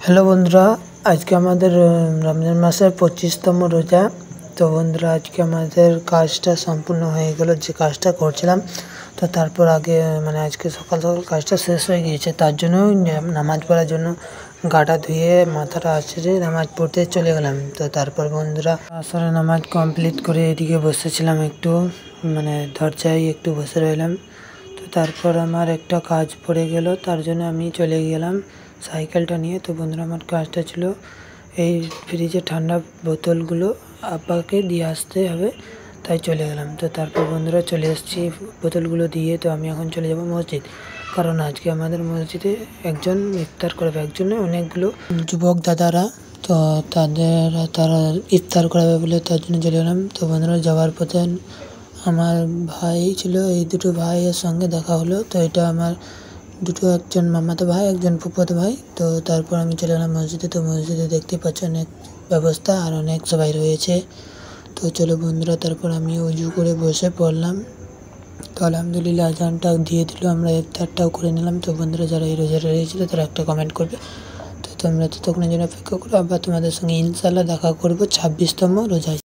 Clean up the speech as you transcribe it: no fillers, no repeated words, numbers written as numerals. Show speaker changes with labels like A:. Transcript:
A: Hello বন্ধুরা, আজকে আমাদের রমজান মাসের 25তম রোজা। তো বন্ধুরা, আজকে আমাদের কাজটা সম্পূর্ণ হয়ে গেল, যে কাজটা করছিলাম। তো তারপর আগে আজকে সকাল সকাল কাজটা শেষ হয়ে গিয়েছে, তার জন্য নামাজ পড়ার জন্য গাটা ধুয়ে মাথাটা আছড়ে নামাজ পড়তে চলে গেলাম। তো তারপর বন্ধুরা আসলে নামাজ কমপ্লিট করে এদিকে বসেছিলাম, একটু দরজায় একটু বসে রইলাম। তো তারপর আমার একটা কাজ পড়ে গেল, তার জন্য আমি চলে গেলাম সাইকেলটা নিয়ে। তো বন্ধুরা, আমার কাজটা ছিল এই ফ্রিজে ঠান্ডা বোতলগুলো আব্বাকে দিয়ে আসতে হবে, তাই চলে গেলাম। তো তারপর বন্ধুরা চলে এসেছি বোতলগুলো দিয়ে। তো আমি এখন চলে যাব মসজিদ, কারণ আজকে আমাদের মসজিদে একজন ইফতার করবে, একজনে অনেকগুলো যুবক দাদারা। তো তারা ইফতার করাবে বলে তার জন্য চলে গেলাম। তো বন্ধুরা, যাওয়ার পথে আমার ভাই ছিল, এই দুটো ভাইয়ের সঙ্গে দেখা হলো। তো এটা আমার একজন মামাতো ভাই, একজন ফুফাতো ভাই। তো তারপর আমি চলে গেলাম মসজিদে। তো মসজিদে দেখতে পাচ্ছি অনেক ব্যবস্থা আর অনেক সবাই রয়েছে। তো চলো বন্ধুরা, তারপর আমি উজু করে বসে পড়লাম। তো আলহামদুলিল্লাহ আজানটাও দিয়ে দিল, আমরা ইফতারটাও করে নিলাম। তো বন্ধুরা, যারা এই রোজা রয়েছিল তারা একটা কমেন্ট করবে। তো তোমরা ততক্ষণের জন্য অপেক্ষা করো, আবার তোমাদের সঙ্গে ইনশাল্লাহ দেখা করবো 26তম রোজায়।